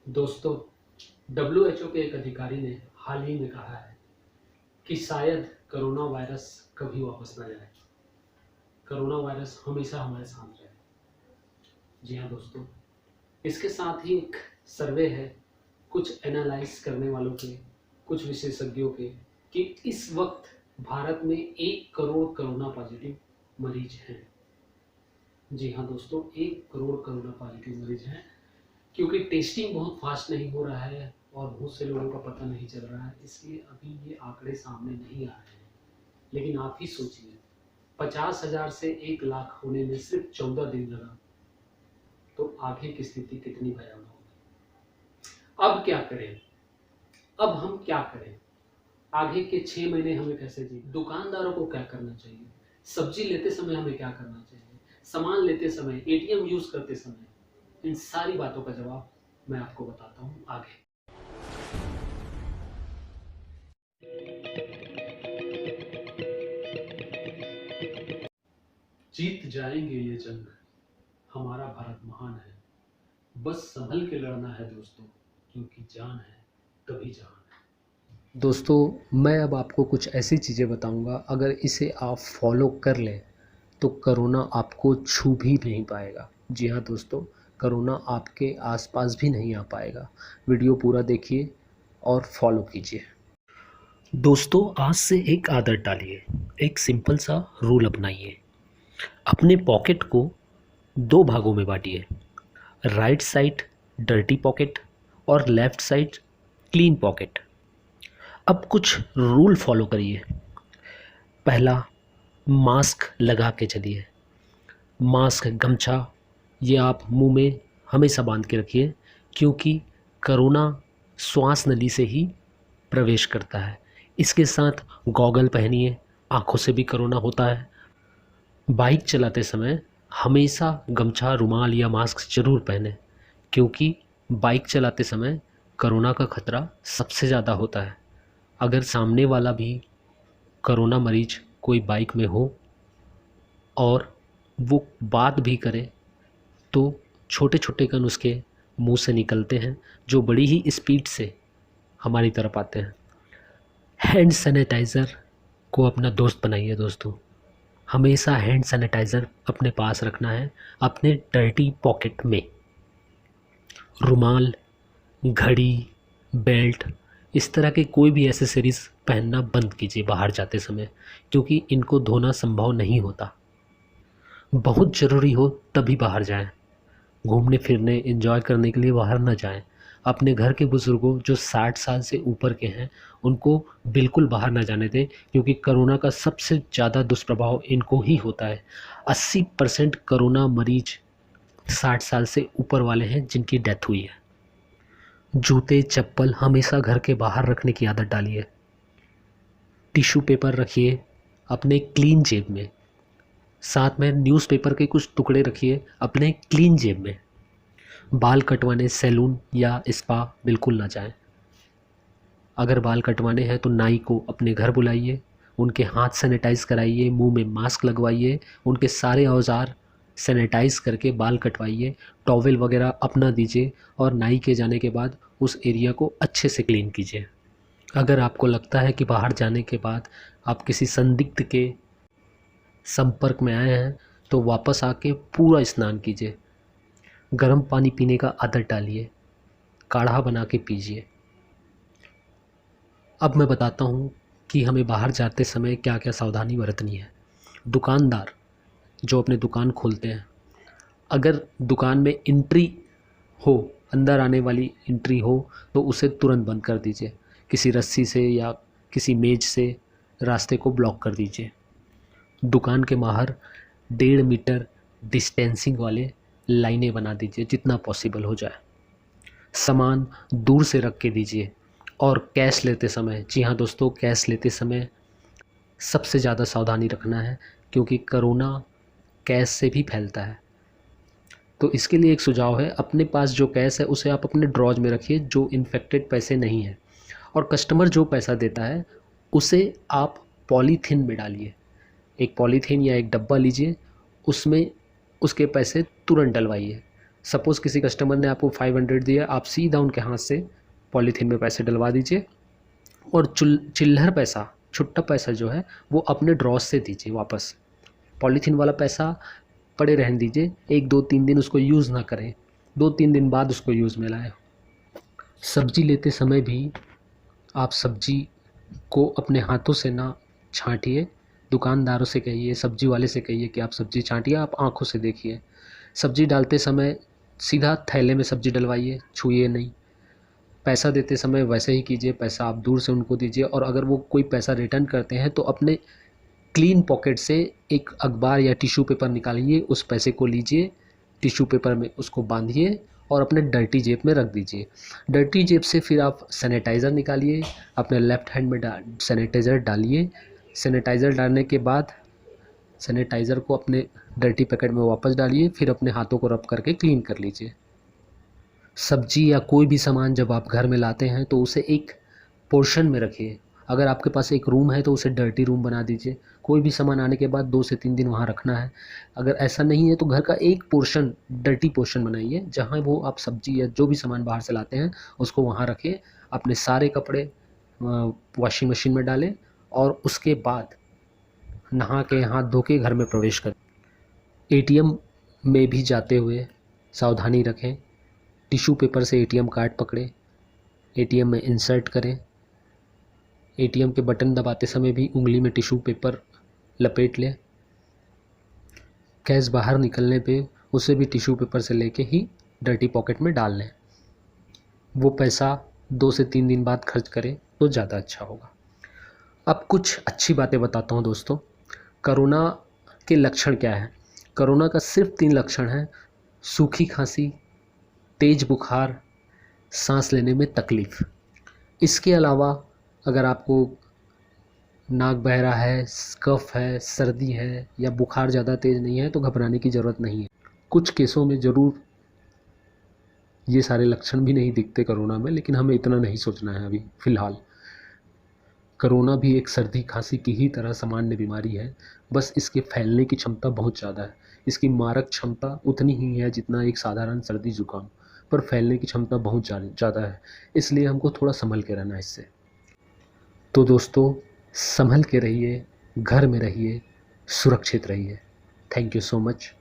दोस्तों, डब्ल्यूएचओ के एक अधिकारी ने हाल ही में कहा है कि शायद कोरोना वायरस कभी वापस न जाए। कोरोना वायरस हमेशा हमारे साथ रहे। जी हाँ दोस्तों, इसके साथ ही एक सर्वे है कुछ एनालाइज करने वालों के, कुछ विशेषज्ञों के, कि इस वक्त भारत में 1 करोड़ कोरोना पॉजिटिव मरीज हैं। जी हाँ दोस्तों, 1 करोड़ कोरोना पॉजिटिव मरीज हैं, क्योंकि टेस्टिंग बहुत फास्ट नहीं हो रहा है और बहुत से लोगों का पता नहीं चल रहा है, इसलिए अभी ये आंकड़े सामने नहीं आ रहे हैं। लेकिन आप ही सोचिए, 50,000 से 1 लाख होने में सिर्फ 14 दिन लगा, तो आगे की स्थिति कितनी भयावह होगी। अब क्या करें? अब हम क्या करें? आगे के 6 महीने हमें कैसे जिए? दुकानदारों को क्या करना चाहिए? सब्जी लेते समय हमें क्या करना चाहिए? सामान लेते समय, एटीएम यूज करते समय, इन सारी बातों का जवाब मैं आपको बताता हूँ आगे। जीत जाएंगे ये जंग, हमारा भारत महान है, बस संभल के लड़ना है दोस्तों, क्योंकि जान है तभी जहान है। दोस्तों, मैं अब आपको कुछ ऐसी चीज़ें बताऊंगा, अगर इसे आप फॉलो कर लें तो कोरोना आपको छू भी नहीं पाएगा। जी हाँ दोस्तों, कोरोना आपके आसपास भी नहीं आ पाएगा। वीडियो पूरा देखिए और फॉलो कीजिए। दोस्तों, आज से एक आदत डालिए, एक सिंपल सा रूल अपनाइए। अपने पॉकेट को 2 भागों में बांटिए। राइट साइड डर्टी पॉकेट और लेफ़्ट साइड क्लीन पॉकेट। अब कुछ रूल फॉलो करिए। पहला, मास्क लगा के चलिए। मास्क, गमछा ये आप मुंह में हमेशा बांध के रखिए, क्योंकि कोरोना श्वास नली से ही प्रवेश करता है। इसके साथ गॉगल पहनिए, आँखों से भी कोरोना होता है। बाइक चलाते समय हमेशा गमछा, रुमाल या मास्क ज़रूर पहने, क्योंकि बाइक चलाते समय कोरोना का खतरा सबसे ज़्यादा होता है। अगर सामने वाला भी कोरोना मरीज कोई बाइक में हो और वो बात भी करे, तो छोटे छोटे कण उसके मुंह से निकलते हैं, जो बड़ी ही स्पीड से हमारी तरफ आते हैं। हैंड सैनिटाइज़र को अपना दोस्त बनाइए दोस्तों। हमेशा हैंड सैनिटाइज़र अपने पास रखना है, अपने डर्टी पॉकेट में। रुमाल, घड़ी, बेल्ट, इस तरह के कोई भी एसेसरीज़ पहनना बंद कीजिए बाहर जाते समय, क्योंकि इनको धोना संभव नहीं होता। बहुत ज़रूरी हो तभी बाहर जाएं। घूमने फिरने, एंजॉय करने के लिए बाहर न जाएं। अपने घर के बुज़ुर्गों जो 60 साल से ऊपर के हैं, उनको बिल्कुल बाहर ना जाने दें, क्योंकि कोरोना का सबसे ज़्यादा दुष्प्रभाव इनको ही होता है। 80% कोरोना मरीज 60 साल से ऊपर वाले हैं जिनकी डेथ हुई है। जूते, चप्पल हमेशा घर के बाहर रखने की आदत डालिए। टिश्यू पेपर रखिए अपने क्लीन जेब में। साथ में न्यूज़पेपर के कुछ टुकड़े रखिए अपने क्लीन जेब में। बाल कटवाने सैलून या स्पा बिल्कुल ना जाएं। अगर बाल कटवाने हैं तो नाई को अपने घर बुलाइए, उनके हाथ सैनिटाइज़ कराइए, मुंह में मास्क लगवाइए, उनके सारे औजार सैनिटाइज़ करके बाल कटवाइए, टॉवेल वगैरह अपना दीजिए और नाई के जाने के बाद उस एरिया को अच्छे से क्लीन कीजिए। अगर आपको लगता है कि बाहर जाने के बाद आप किसी संदिग्ध के संपर्क में आए हैं, तो वापस आके पूरा स्नान कीजिए। गर्म पानी पीने का आदत डालिए, काढ़ा बना के पीजिए। अब मैं बताता हूँ कि हमें बाहर जाते समय क्या क्या सावधानी बरतनी है। दुकानदार जो अपने दुकान खोलते हैं, अगर दुकान में एंट्री हो, अंदर आने वाली एंट्री हो, तो उसे तुरंत बंद कर दीजिए। किसी रस्सी से या किसी मेज से रास्ते को ब्लॉक कर दीजिए। दुकान के बाहर 1.5 मीटर डिस्टेंसिंग वाले लाइनें बना दीजिए जितना पॉसिबल हो जाए। सामान दूर से रख के दीजिए। और कैश लेते समय, जी हाँ दोस्तों, कैश लेते समय सबसे ज़्यादा सावधानी रखना है, क्योंकि कोरोना कैश से भी फैलता है। तो इसके लिए एक सुझाव है, अपने पास जो कैश है उसे आप अपने ड्रॉज में रखिए, जो इन्फेक्टेड पैसे नहीं हैं। और कस्टमर जो पैसा देता है उसे आप पॉलीथीन में डालिए। एक पॉलीथीन या एक डब्बा लीजिए, उसमें उसके पैसे तुरंत डलवाइए। सपोज़ किसी कस्टमर ने आपको 500 दिया, आप सीधा उनके हाथ से पॉलीथीन में पैसे डलवा दीजिए और चिल्लर पैसा, छुट्टा पैसा जो है वो अपने ड्रॉस से दीजिए वापस। पॉलीथीन वाला पैसा पड़े रहने दीजिए, 1-2-3 दिन उसको यूज़ ना करें, 2-3 दिन बाद उसको यूज़ में लाएं। सब्ज़ी लेते समय भी आप सब्ज़ी को अपने हाथों से ना छांटिए, दुकानदारों से कहिए, सब्ज़ी वाले से कहिए कि आप सब्ज़ी छांटिए, आप आँखों से देखिए। सब्ज़ी डालते समय सीधा थैले में सब्ज़ी डलवाइए, छूइए नहीं। पैसा देते समय वैसे ही कीजिए, पैसा आप दूर से उनको दीजिए। और अगर वो कोई पैसा रिटर्न करते हैं तो अपने क्लीन पॉकेट से एक अखबार या टिश्यू पेपर निकालिए, उस पैसे को लीजिए, टिश्यू पेपर में उसको बांधिए और अपने डर्टी जेब में रख दीजिए। डर्टी जेब से फिर आप सैनिटाइज़र निकालिए, अपने लेफ़्ट हैंड में सैनिटाइज़र डालिए। सैनिटाइज़र डालने के बाद सैनिटाइज़र को अपने डर्टी पैकेट में वापस डालिए, फिर अपने हाथों को रब करके क्लीन कर लीजिए। सब्जी या कोई भी सामान जब आप घर में लाते हैं तो उसे एक पोर्शन में रखिए। अगर आपके पास एक रूम है तो उसे डर्टी रूम बना दीजिए। कोई भी सामान आने के बाद 2 से 3 दिन वहाँ रखना है। अगर ऐसा नहीं है तो घर का एक पोर्शन, डर्टी पोर्शन बनाइए, जहाँ वो आप सब्जी या जो भी सामान बाहर से लाते हैं उसको वहाँ रखें। अपने सारे कपड़े वॉशिंग मशीन में डालें और उसके बाद नहा के हाथ धो के घर में प्रवेश करें। एटीएम में भी जाते हुए सावधानी रखें। टिश्यू पेपर से एटीएम कार्ड पकड़ें, एटीएम में इंसर्ट करें। एटीएम के बटन दबाते समय भी उंगली में टिश्यू पेपर लपेट लें। कैश बाहर निकलने पे उसे भी टिश्यू पेपर से लेके ही डर्टी पॉकेट में डाल लें। वो पैसा 2 से 3 दिन बाद खर्च करें तो ज़्यादा अच्छा होगा। अब कुछ अच्छी बातें बताता हूँ दोस्तों। कोरोना के लक्षण क्या है? कोरोना का सिर्फ 3 लक्षण हैं: सूखी खांसी, तेज़ बुखार, सांस लेने में तकलीफ़। इसके अलावा अगर आपको नाक बह रहा है, कफ है, सर्दी है या बुखार ज़्यादा तेज़ नहीं है तो घबराने की ज़रूरत नहीं है। कुछ केसों में ज़रूर ये सारे लक्षण भी नहीं दिखते कोरोना में, लेकिन हमें इतना नहीं सोचना है अभी फ़िलहाल। कोरोना भी एक सर्दी खांसी की ही तरह सामान्य बीमारी है, बस इसके फैलने की क्षमता बहुत ज़्यादा है। इसकी मारक क्षमता उतनी ही है जितना एक साधारण सर्दी जुकाम, पर फैलने की क्षमता बहुत ज़्यादा है, इसलिए हमको थोड़ा संभल के रहना है इससे। तो दोस्तों, संभल के रहिए, घर में रहिए, सुरक्षित रहिए। Thank you so much.